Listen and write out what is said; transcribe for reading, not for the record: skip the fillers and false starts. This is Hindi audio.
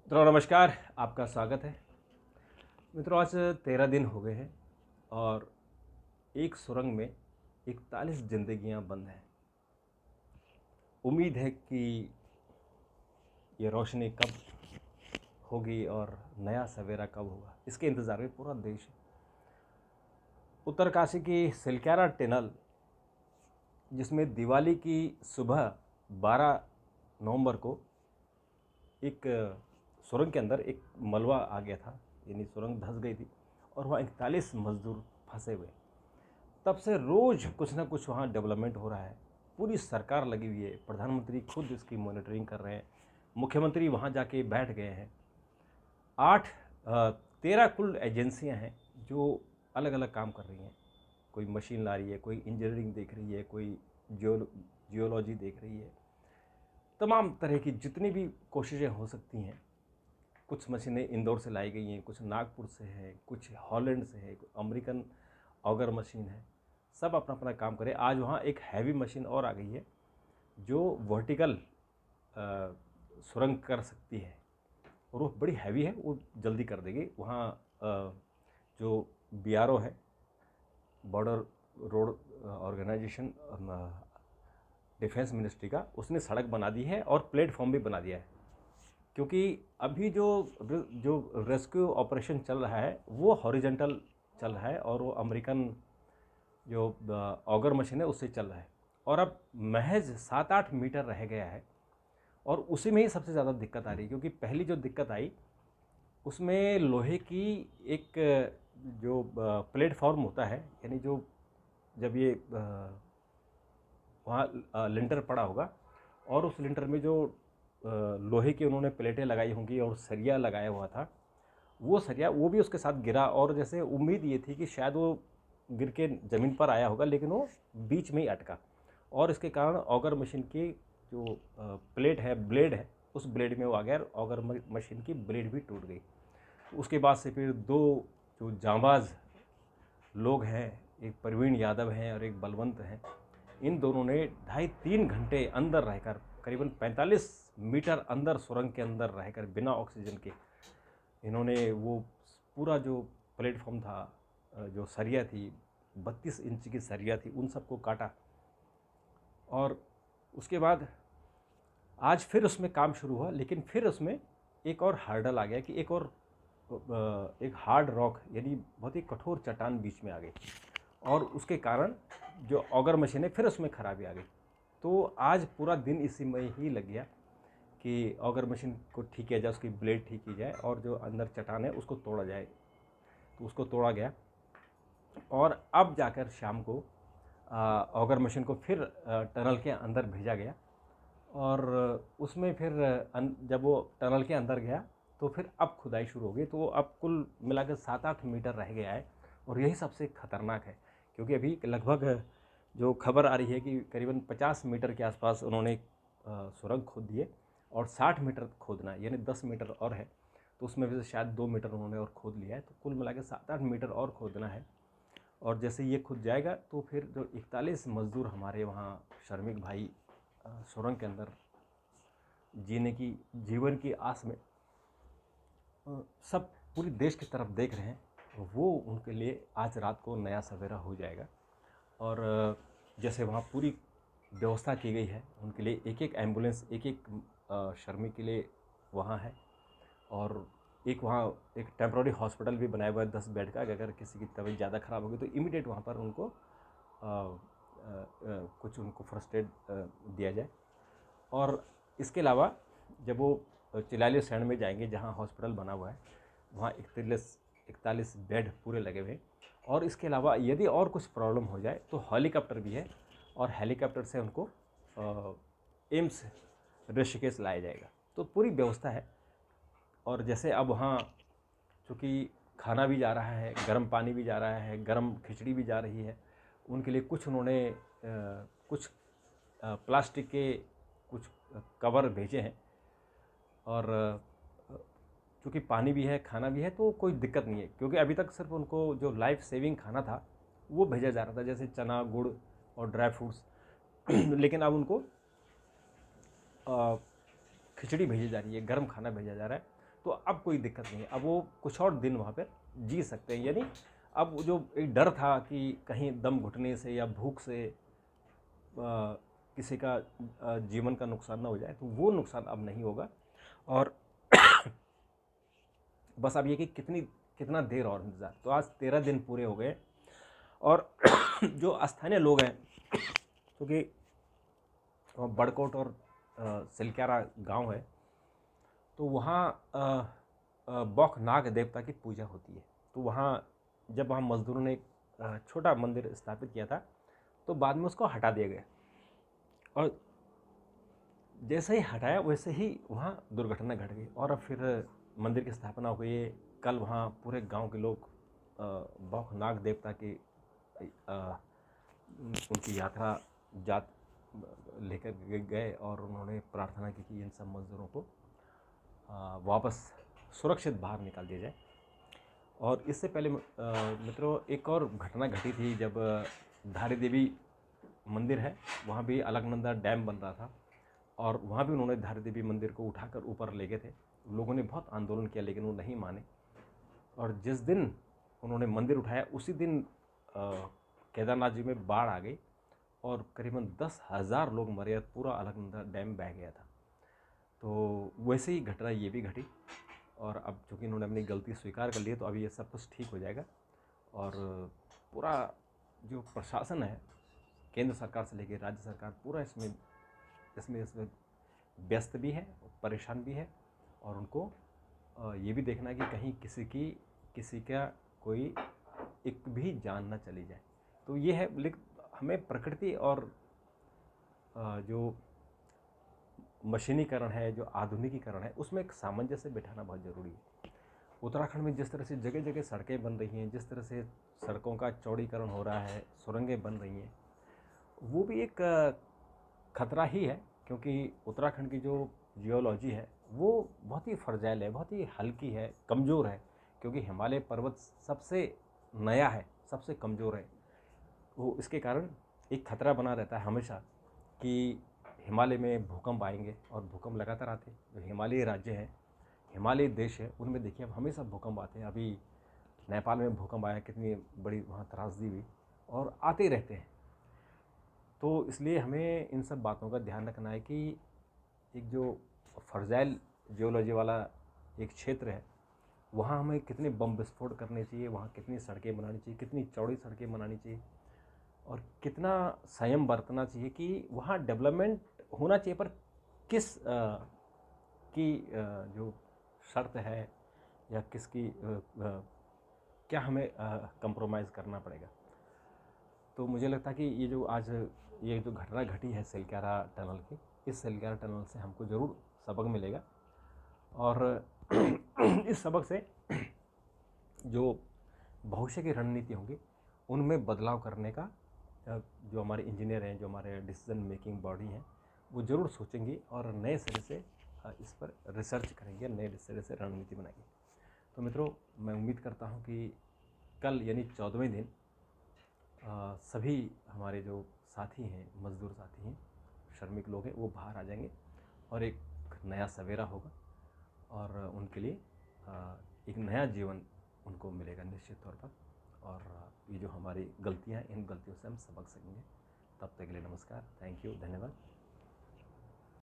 मित्रों नमस्कार, आपका स्वागत है। मित्रों आज 13 दिन हो गए हैं और एक सुरंग में 41 जिंदगियां बंद हैं। उम्मीद है कि ये रोशनी कब होगी और नया सवेरा कब होगा, इसके इंतज़ार में पूरा देश है। उत्तरकाशी की सिलक्यारा टनल, जिसमें दिवाली की सुबह 12 नवंबर को एक सुरंग के अंदर एक मलबा आ गया था, यानी सुरंग धंस गई थी और वहाँ 41 मजदूर फंसे हुए। तब से रोज़ कुछ ना कुछ वहाँ डेवलपमेंट हो रहा है। पूरी सरकार लगी हुई है, प्रधानमंत्री खुद इसकी मॉनिटरिंग कर रहे हैं, मुख्यमंत्री वहाँ जाके बैठ गए हैं। 13 कुल एजेंसियाँ हैं जो अलग अलग काम कर रही हैं। कोई मशीन ला रही है, कोई इंजीनियरिंग देख रही है, कोई जियोलॉजी देख रही है। तमाम तरह की जितनी भी कोशिशें हो सकती हैं। कुछ मशीनें इंदौर से लाई गई हैं, कुछ नागपुर से हैं, कुछ हॉलैंड से है, अमेरिकन ऑगर मशीन है। सब अपना अपना काम करें। आज वहाँ एक हैवी मशीन और आ गई है जो वर्टिकल सुरंग कर सकती है और वो बड़ी हैवी है, वो जल्दी कर देगी। वहाँ जो BRO है, border road organisation, defence ministry का, उसने सड़क बना दी है और प्लेटफॉर्म भी बना दिया है। क्योंकि अभी जो रेस्क्यू ऑपरेशन चल रहा है वो हॉरिजेंटल चल रहा है और वो अमेरिकन जो ऑगर मशीन है उससे चल रहा है। और अब महज 7-8 मीटर रह गया है और उसी में ही सबसे ज़्यादा दिक्कत आ रही है। क्योंकि पहली जो दिक्कत आई उसमें लोहे की एक जो प्लेटफॉर्म होता है, यानी जो जब ये वहाँ लिंटर पड़ा होगा और उस लिंटर में जो लोहे की उन्होंने प्लेटें लगाई होंगी और सरिया लगाया हुआ था, वो सरिया वो भी उसके साथ गिरा। और जैसे उम्मीद ये थी कि शायद वो गिर के ज़मीन पर आया होगा, लेकिन वो बीच में ही अटका और इसके कारण ऑगर मशीन की जो प्लेट है, ब्लेड है, उस ब्लेड में वो आ गया और ऑगर मशीन की ब्लेड भी टूट गई। उसके बाद से फिर दो जो जांबाज लोग हैं, एक प्रवीण यादव हैं और एक बलवंत हैं, इन दोनों ने 2.5-3 घंटे अंदर रहकर, करीबन 45 मीटर अंदर सुरंग के अंदर रहकर बिना ऑक्सीजन के इन्होंने वो पूरा जो प्लेटफॉर्म था, जो सरिया थी, 32 इंच की सरिया थी, उन सबको काटा। और उसके बाद आज फिर उसमें काम शुरू हुआ, लेकिन फिर उसमें एक और हार्डल आ गया कि एक हार्ड रॉक, यानी बहुत ही कठोर चट्टान बीच में आ गई और उसके कारण जो ऑगर मशीन है फिर उसमें खराबी आ गई। तो आज पूरा दिन इसी में ही लग गया कि ऑगर मशीन को ठीक किया जाए, उसकी ब्लेड ठीक की जाए और जो अंदर चट्टान है उसको तोड़ा जाए। तो उसको तोड़ा गया और अब जाकर शाम को ऑगर मशीन को फिर टनल के अंदर भेजा गया। और उसमें फिर जब वो टनल के अंदर गया तो फिर अब खुदाई शुरू हो गई। तो अब कुल मिलाकर 7-8 मीटर रह गया है और यही सबसे खतरनाक है। क्योंकि अभी लगभग जो खबर आ रही है कि करीबन 50 मीटर के आसपास उन्होंने सुरंग खोद दिए और 60 मीटर खोदना है, यानी 10 मीटर और है। तो उसमें भी शायद 2 मीटर उन्होंने और खोद लिया है। तो कुल मिला के 7-8 मीटर और खोदना है। और जैसे ये खुद जाएगा तो फिर जो 41 मज़दूर हमारे वहाँ श्रमिक भाई सुरंग के अंदर जीवन की आस में सब पूरी देश की तरफ देख रहे हैं, वो उनके लिए आज रात को नया सवेरा हो जाएगा। और जैसे वहाँ पूरी व्यवस्था की गई है उनके लिए, एक एक एम्बुलेंस एक एक श्रमिक के लिए वहाँ है। और एक वहाँ एक टेम्प्रोरी हॉस्पिटल भी बनाया हुआ है 10 बेड का। अगर किसी की तबीयत ज़्यादा ख़राब होगी तो इमीडिएट वहाँ पर उनको कुछ उनको फर्स्ट एड दिया जाए। और इसके अलावा जब वो चिलाली सैंड में जाएंगे जहाँ हॉस्पिटल बना हुआ है, वहाँ 41 बेड पूरे लगे हुए हैं। और इसके अलावा यदि और कुछ प्रॉब्लम हो जाए तो हेलीकॉप्टर भी है और हेलीकॉप्टर से उनको एम्स ऋषिकेश लाया जाएगा। तो पूरी व्यवस्था है। और जैसे अब वहाँ चूँकि खाना भी जा रहा है, गर्म पानी भी जा रहा है, गर्म खिचड़ी भी जा रही है, उनके लिए कुछ उन्होंने कुछ प्लास्टिक के कुछ कवर भेजे हैं। और चूँकि पानी भी है, खाना भी है, तो कोई दिक्कत नहीं है। क्योंकि अभी तक सिर्फ उनको जो लाइफ सेविंग खाना था वो भेजा जा रहा था, जैसे चना, गुड़ और ड्राई फ्रूट्स लेकिन अब उनको खिचड़ी भेजी जा रही है, गर्म खाना भेजा जा रहा है। तो अब कोई दिक्कत नहीं है, अब वो कुछ और दिन वहाँ पर जी सकते हैं। यानी अब जो एक डर था कि कहीं दम घुटने से या भूख से किसी का जीवन का नुकसान ना हो जाए, तो वो नुकसान अब नहीं होगा। और बस अब ये कि कितना देर और इंतज़ार। तो आज 13 दिन पूरे हो गए। और जो स्थानीय लोग हैं, क्योंकि बड़कोट और सिलक्यारा गांव है, तो वहाँ बौख नाग देवता की पूजा होती है। तो वहाँ जब वहाँ मज़दूरों ने एक छोटा मंदिर स्थापित किया था, तो बाद में उसको हटा दिया गया। और जैसे ही हटाया वैसे ही वहाँ दुर्घटना घट गई और अब फिर मंदिर की स्थापना हो गई है। कल वहाँ पूरे गांव के लोग बौख नाग देवता की उनकी यात्रा जात लेकर गए और उन्होंने प्रार्थना की कि इन सब मज़दूरों को वापस सुरक्षित बाहर निकाल दिया जाए। और इससे पहले मित्रों एक और घटना घटी थी, जब धारी देवी मंदिर है वहाँ भी अलकनंदा डैम बन रहा था और वहाँ भी उन्होंने धारी देवी मंदिर को उठाकर ऊपर ले गए थे। लोगों ने बहुत आंदोलन किया लेकिन वो नहीं माने। और जिस दिन उन्होंने मंदिर उठाया उसी दिन केदारनाथ जी में बाढ़ आ गई और करीबन 10,000 लोग मरे और पूरा अलकनंदा डैम बह गया था। तो वैसे ही घटना ये भी घटी। और अब चूँकि इन्होंने अपनी गलती स्वीकार कर ली है तो अभी ये सब कुछ ठीक हो जाएगा। और पूरा जो प्रशासन है, केंद्र सरकार से लेकर राज्य सरकार, पूरा इसमें व्यस्त भी है, परेशान भी है। और उनको ये भी देखना है कि कहीं किसी का कोई एक भी जान न चली जाए। तो ये है, लेकिन हमें प्रकृति और जो मशीनीकरण है, जो आधुनिकीकरण है, उसमें एक सामंजस्य बिठाना बहुत ज़रूरी है। उत्तराखंड में जिस तरह से जगह जगह सड़कें बन रही हैं, जिस तरह से सड़कों का चौड़ीकरण हो रहा है, सुरंगें बन रही हैं, वो भी एक खतरा ही है। क्योंकि उत्तराखंड की जो जियोलॉजी है वो बहुत ही फ्रजाइल है, बहुत ही हल्की है, कमज़ोर है। क्योंकि हिमालय पर्वत सबसे नया है, सबसे कमज़ोर है। वो इसके कारण एक खतरा बना रहता है हमेशा कि हिमालय में भूकंप आएंगे, और भूकंप लगातार आते हैं। जो हिमालयी राज्य हैं, हिमालयी देश है, उनमें देखिए अब हमेशा भूकंप आते हैं। अभी नेपाल में भूकंप आया, कितनी बड़ी वहाँ त्रासदी हुई, और आते रहते हैं। तो इसलिए हमें इन सब बातों का ध्यान रखना है कि एक जो फ्रजाइल जियोलॉजी वाला एक क्षेत्र है, वहाँ हमें कितने बम विस्फोट करने चाहिए, वहाँ कितनी सड़कें बनानी चाहिए, कितनी चौड़ी सड़कें बनानी चाहिए, और कितना संयम बरतना चाहिए कि वहाँ डेवलपमेंट होना चाहिए, पर किस की जो शर्त है या किसकी क्या हमें कंप्रोमाइज़ करना पड़ेगा। तो मुझे लगता है कि ये जो घटना घटी है सिलक्यारा टनल की, इस सिलक्यारा टनल से हमको ज़रूर सबक मिलेगा। और इस सबक से जो भविष्य की रणनीति होंगी उनमें बदलाव करने का जो हमारे इंजीनियर हैं, जो हमारे डिसीजन मेकिंग बॉडी हैं, वो ज़रूर सोचेंगी और नए सिरे से इस पर रिसर्च करेंगे, नए सिरे से रणनीति बनाएंगे। तो मित्रों, मैं उम्मीद करता हूँ कि कल यानी 14वें दिन सभी हमारे जो साथी हैं, मज़दूर साथी हैं, श्रमिक लोग हैं, वो बाहर आ जाएंगे और एक नया सवेरा होगा और उनके लिए एक नया जीवन उनको मिलेगा निश्चित तौर पर। और ये जो हमारी गलतियाँ हैं, इन गलतियों से हम सबक सकेंगे। तब तक के लिए नमस्कार, थैंक यू, धन्यवाद।